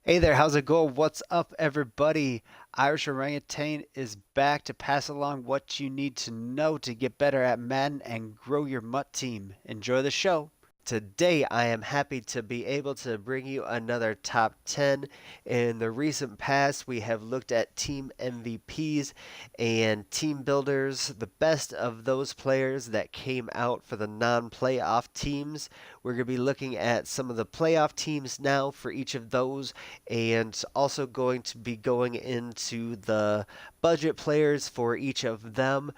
Hey there, how's it going? What's up, everybody? Irish Orangutan is back to pass along what you need to know to get better at Madden and grow your MUT team. Enjoy the show. Today, I am happy to be able to bring you another top 10. In the recent past, we have looked at team MVPs and team builders, the best of those players that came out for the non playoff teams. We're going to be looking at some of the playoff teams now for each of those, and also going to be going into the budget players for each of them.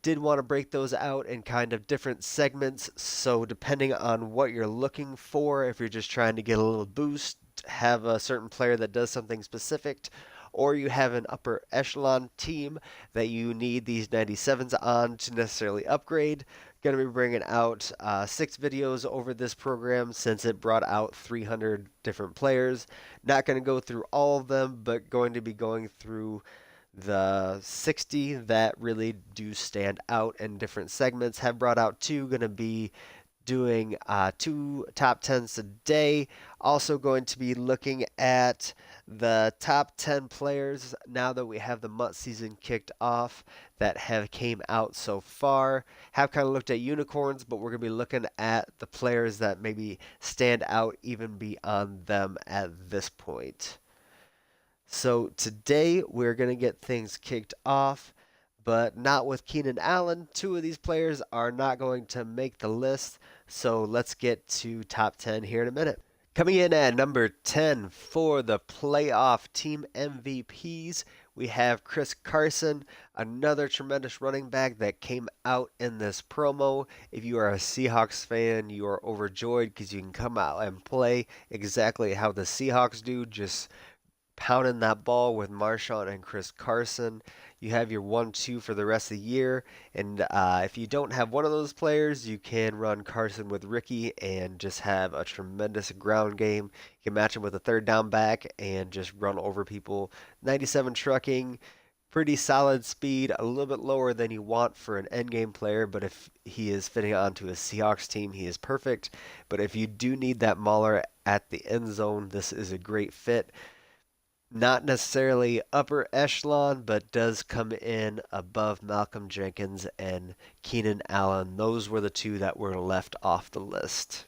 Did want to break those out in kind of different segments, so depending on what you're looking for, if you're just trying to get a little boost, have a certain player that does something specific, or you have an upper echelon team that you need these 97s on to necessarily upgrade. Going to be bringing out 6 videos over this program since it brought out 300 different players. Not going to go through all of them, but going to be going through the 60 that really do stand out in different segments. Have brought out two, going to be doing two top 10s a day. Also, going to be looking at the top 10 players now that we have the MUT season kicked off that have came out so far. Have kind of looked at unicorns, but we're going to be looking at the players that maybe stand out even beyond them at this point. So today we're going to get things kicked off, but not with Keenan Allen. Two of these players are not going to make the list, so let's get to top 10 here in a minute. Coming in at number 10 for the playoff team MVPs, we have Chris Carson, another tremendous running back that came out in this promo. If you are a Seahawks fan, you are overjoyed because you can come out and play exactly how the Seahawks do, just pounding that ball with Marshawn and Chris Carson. You have your 1-2 for the rest of the year. And if you don't have one of those players, you can run Carson with Ricky and just have a tremendous ground game. You can match him with a third down back and just run over people. 97 trucking, pretty solid speed, a little bit lower than you want for an end game player, but if he is fitting onto a Seahawks team, he is perfect. But if you do need that mauler at the end zone, this is a great fit. Not necessarily upper echelon, but does come in above Malcolm Jenkins and Keenan Allen. Those were the two that were left off the list.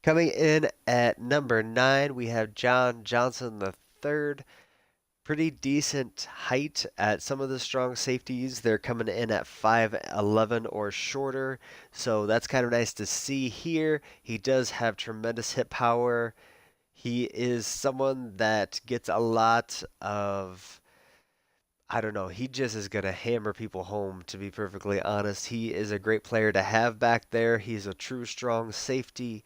Coming in at number 9, we have John Johnson the third. Pretty decent height at some of the strong safeties. They're coming in at 5'11 or shorter, so that's kind of nice to see here. He does have tremendous hit power. He is someone that gets a lot of, I don't know, he just is going to hammer people home, to be perfectly honest. He is a great player to have back there. He's a true strong safety.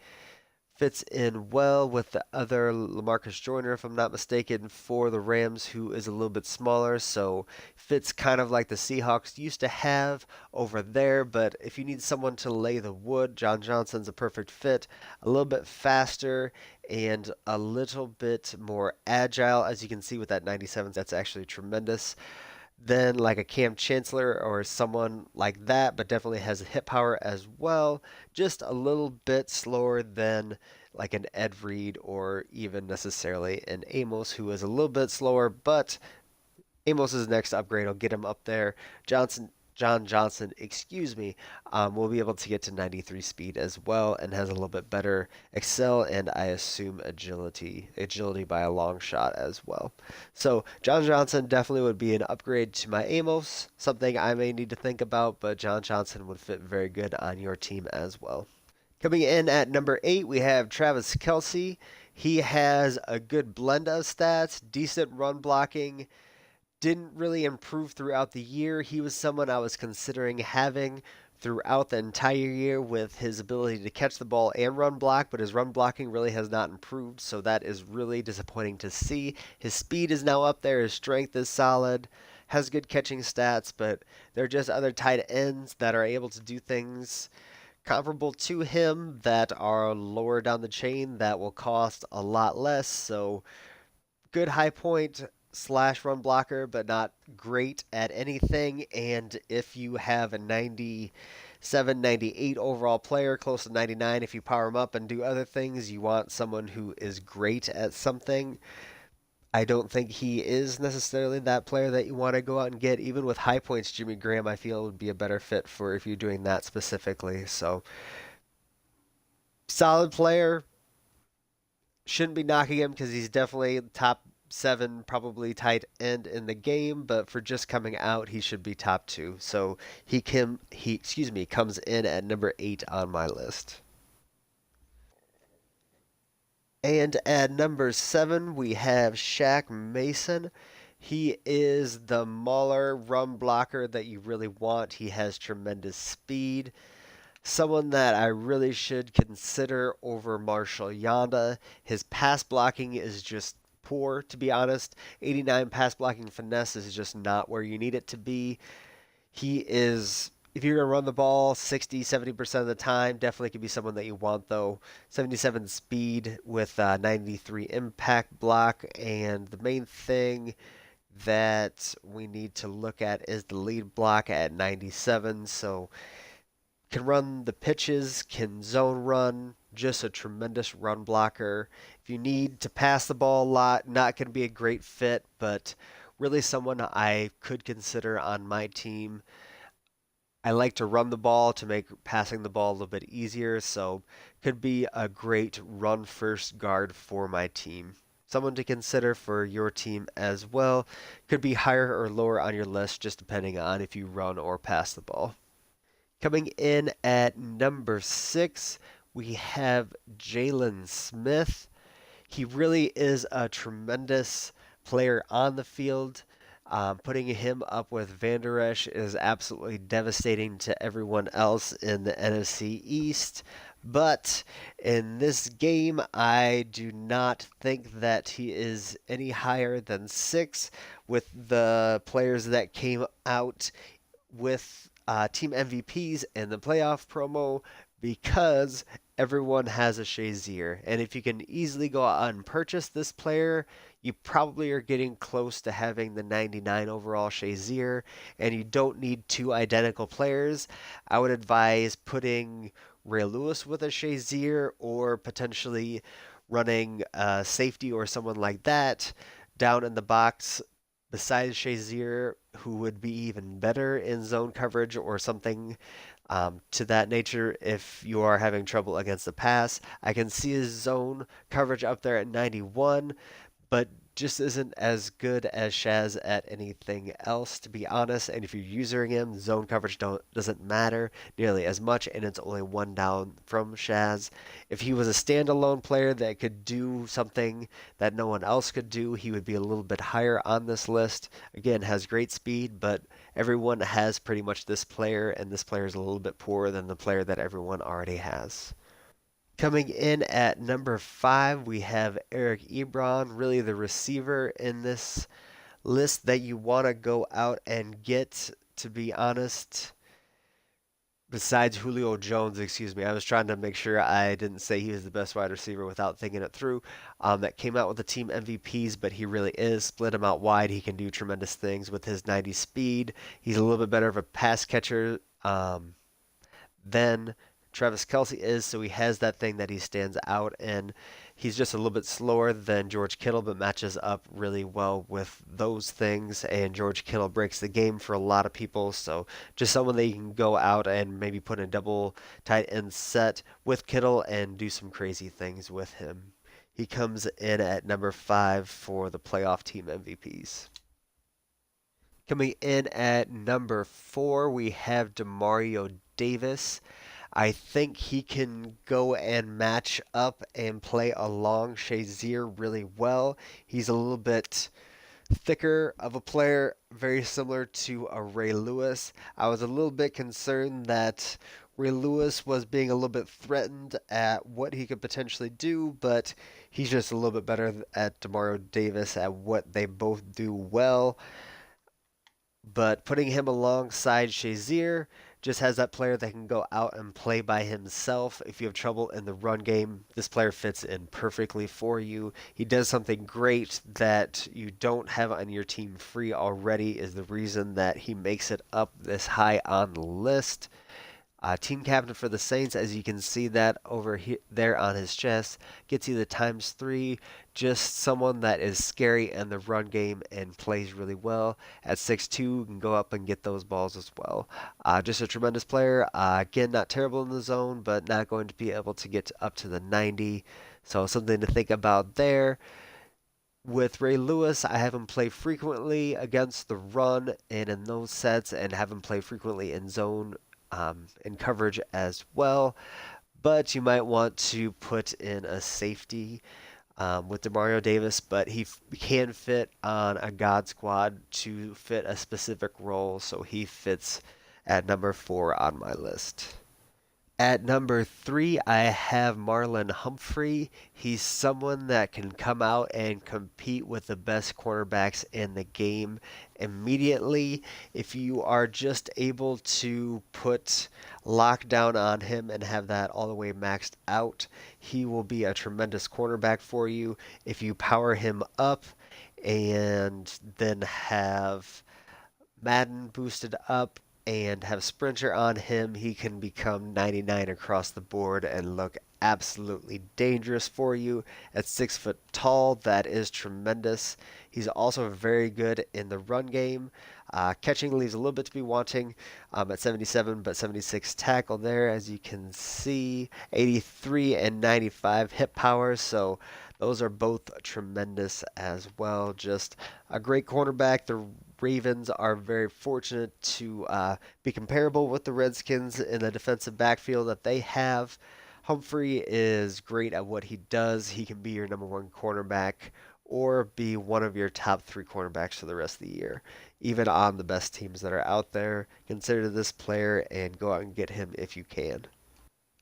Fits in well with the other Lamarcus Joyner, if I'm not mistaken, for the Rams, who is a little bit smaller. So fits kind of like the Seahawks used to have over there. But if you need someone to lay the wood, John Johnson's a perfect fit. A little bit faster and a little bit more agile, as you can see with that 97. That's actually tremendous than like a Cam Chancellor or someone like that, but definitely has hip power as well. Just a little bit slower than like an Ed Reed or even necessarily an Amos, who is a little bit slower, but Amos's next upgrade will get him up there. John Johnson, excuse me, will be able to get to 93 speed as well and has a little bit better excel and I assume agility by a long shot as well. So John Johnson definitely would be an upgrade to my Amos, something I may need to think about, but John Johnson would fit very good on your team as well. Coming in at number 8, we have Travis Kelsey. He has a good blend of stats, decent run blocking, didn't really improve throughout the year. He was someone I was considering having throughout the entire year with his ability to catch the ball and run block, but his run blocking really has not improved, so that is really disappointing to see. His speed is now up there, his strength is solid, has good catching stats, but there are just other tight ends that are able to do things comparable to him that are lower down the chain that will cost a lot less. So good high point slash run blocker, but not great at anything. And if you have a 97, 98 overall player, close to 99, if you power him up and do other things, you want someone who is great at something. I don't think he is necessarily that player that you want to go out and get. Even with high points, Jimmy Graham, I feel would be a better fit for if you're doing that specifically. So, solid player. Shouldn't be knocking him because he's definitely top seven, probably tight end in the game. But for just coming out, he should be top two. So he comes in at number 8 on my list. And at number 7, we have Shaq Mason. He is the mauler run blocker that you really want. He has tremendous speed. Someone that I really should consider over Marshall Yanda. His pass blocking is just poor, to be honest. 89 pass blocking finesse is just not where you need it to be. He is, if you're going to run the ball 60, 70% of the time, definitely could be someone that you want, though. 77 speed with 93 impact block. And the main thing that we need to look at is the lead block at 97. So can run the pitches, can zone run, just a tremendous run blocker. If you need to pass the ball a lot, not going to be a great fit, but really someone I could consider on my team. I like to run the ball to make passing the ball a little bit easier, so could be a great run first guard for my team. Someone to consider for your team as well. Could be higher or lower on your list, just depending on if you run or pass the ball. Coming in at number 6, we have Jalen Smith. He really is a tremendous player on the field. Putting him up with Van Der Esch is absolutely devastating to everyone else in the NFC East. But in this game, I do not think that he is any higher than 6 with the players that came out with team MVPs in the playoff promo because everyone has a Shazier. And if you can easily go out and purchase this player, you probably are getting close to having the 99 overall Shazier, and you don't need two identical players. I would advise putting Ray Lewis with a Shazier or potentially running safety or someone like that down in the box besides Shazier, who would be even better in zone coverage or something to that nature if you are having trouble against the pass. I can see his zone coverage up there at 91, but just isn't as good as Shaz at anything else, to be honest. And if you're using him, zone coverage doesn't matter nearly as much, and it's only one down from Shaz. If he was a standalone player that could do something that no one else could do, he would be a little bit higher on this list. Again, has great speed, but everyone has pretty much this player, and this player is a little bit poorer than the player that everyone already has. Coming in at number 5, we have Eric Ebron, really the receiver in this list that you want to go out and get, to be honest. Besides Julio Jones, excuse me. I was trying to make sure I didn't say he was the best wide receiver without thinking it through. That came out with the team MVPs, but he really is. Split him out wide. He can do tremendous things with his 90 speed. He's a little bit better of a pass catcher. Than Travis Kelce is, so he has that thing that he stands out, and he's just a little bit slower than George Kittle, but matches up really well with those things. And George Kittle breaks the game for a lot of people, so just someone that you can go out and maybe put in a double tight end set with Kittle and do some crazy things with him. He comes in at number 5 for the playoff team MVPs. Coming in at number 4, we have Demario Davis. I think he can go and match up and play along Shazier really well. He's a little bit thicker of a player, very similar to a Ray Lewis. I was a little bit concerned that Ray Lewis was being a little bit threatened at what he could potentially do, but he's just a little bit better at Demario Davis at what they both do well. But putting him alongside Shazier just has that player that can go out and play by himself. If you have trouble in the run game, this player fits in perfectly for you. He does something great that you don't have on your team free already, is the reason that he makes it up this high on the list. Team captain for the Saints, as you can see that over here there on his chest, gets you the ×3. Just someone that is scary in the run game and plays really well. At 6'2", can go up and get those balls as well. Just a tremendous player. Again, not terrible in the zone, but not going to be able to get up to the 90. So something to think about there. With Ray Lewis, I have him play frequently against the run and in those sets, and have him play frequently in zone and coverage as well. But you might want to put in a safety with Demario Davis, but he can fit on a God squad to fit a specific role, so he fits at number 4 on my list. At number 3, I have Marlon Humphrey. He's someone that can come out and compete with the best cornerbacks in the game immediately. If you are just able to put lockdown on him and have that all the way maxed out, he will be a tremendous cornerback for you. If you power him up and then have Madden boosted up and have Sprinter on him, he can become 99 across the board and look absolutely dangerous for you. At 6 foot tall, that is tremendous. He's also very good in the run game. Catching leaves a little bit to be wanting at 77, but 76 tackle there, as you can see. 83 and 95 hip power, so those are both tremendous as well. Just a great cornerback. The Ravens are very fortunate to be comparable with the Redskins in the defensive backfield that they have. Humphrey is great at what he does. He can be your number 1 cornerback or be one of your top 3 cornerbacks for the rest of the year. Even on the best teams that are out there, consider this player and go out and get him if you can.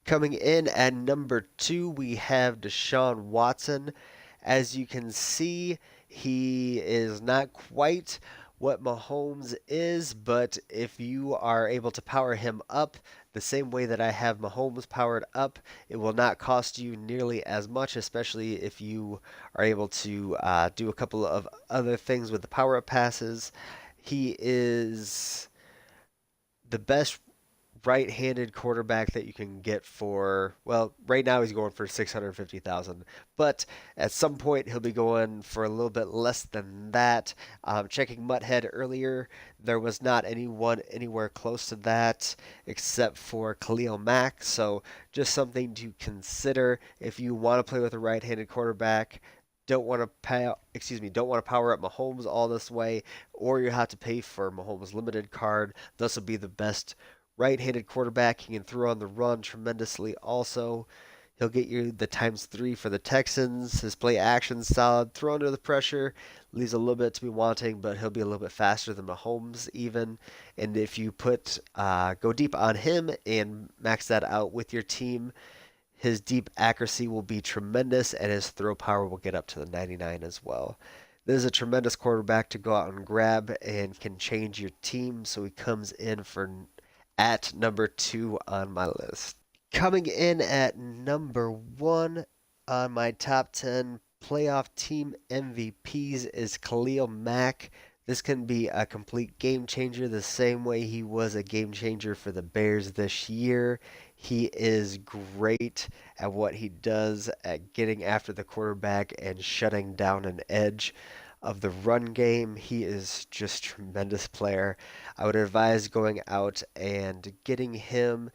Coming in at number 2, we have Deshaun Watson. As you can see, he is not quite what Mahomes is, but if you are able to power him up the same way that I have Mahomes powered up, it will not cost you nearly as much, especially if you are able to do a couple of other things with the power up passes. He is the best right-handed quarterback that you can get for, well, right now he's going for 650,000, but at some point he'll be going for a little bit less than that. Checking Mutthead earlier, there was not anyone anywhere close to that except for Khalil Mack, so just something to consider if you want to play with a right-handed quarterback. Don't want to power up Mahomes all this way, or you have to pay for Mahomes limited card. This will be the best right-handed quarterback. He can throw on the run tremendously also. He'll get you the ×3 for the Texans. His play action's solid. Throw under the pressure. Leaves a little bit to be wanting, but he'll be a little bit faster than Mahomes even. And if you go deep on him and max that out with your team, his deep accuracy will be tremendous and his throw power will get up to the 99 as well. This is a tremendous quarterback to go out and grab and can change your team, so he comes in at number 2 on my list. Coming in at number 1 on my top 10 playoff team MVPs is Khalil Mack. This can be a complete game changer the same way he was a game changer for the Bears this year. He is great at what he does at getting after the quarterback and shutting down an edge of the run game. He is just a tremendous player. I would advise going out and getting him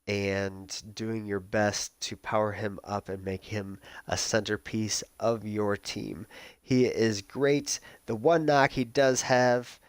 and doing your best to power him up and make him a centerpiece of your team. He is great. The one knock he does have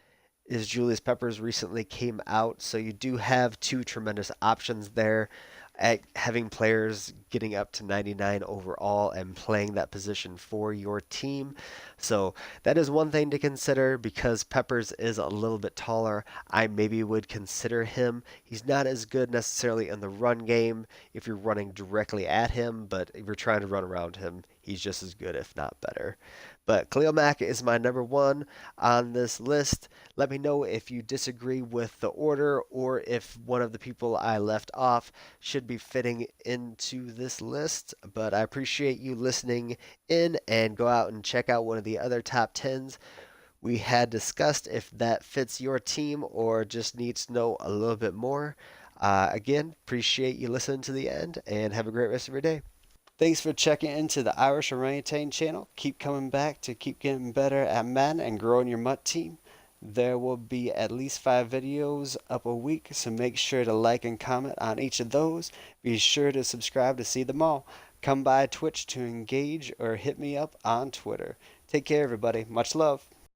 is Julius Peppers recently came out, so you do have 2 tremendous options there at having players getting up to 99 overall and playing that position for your team. So that is one thing to consider because Peppers is a little bit taller. I maybe would consider him. He's not as good necessarily in the run game if you're running directly at him, but if you're trying to run around him, he's just as good, if not better. But Khalil Mack is my number 1 on this list. Let me know if you disagree with the order or if one of the people I left off should be fitting into this list. But I appreciate you listening in and go out and check out one of the other top 10s we had discussed if that fits your team or just needs to know a little bit more. Again, appreciate you listening to the end and have a great rest of your day. Thanks for checking into the Irish Orangutan channel. Keep coming back to keep getting better at Madden and growing your MUT team. There will be at least 5 videos up a week, so make sure to like and comment on each of those. Be sure to subscribe to see them all. Come by Twitch to engage or hit me up on Twitter. Take care, everybody. Much love.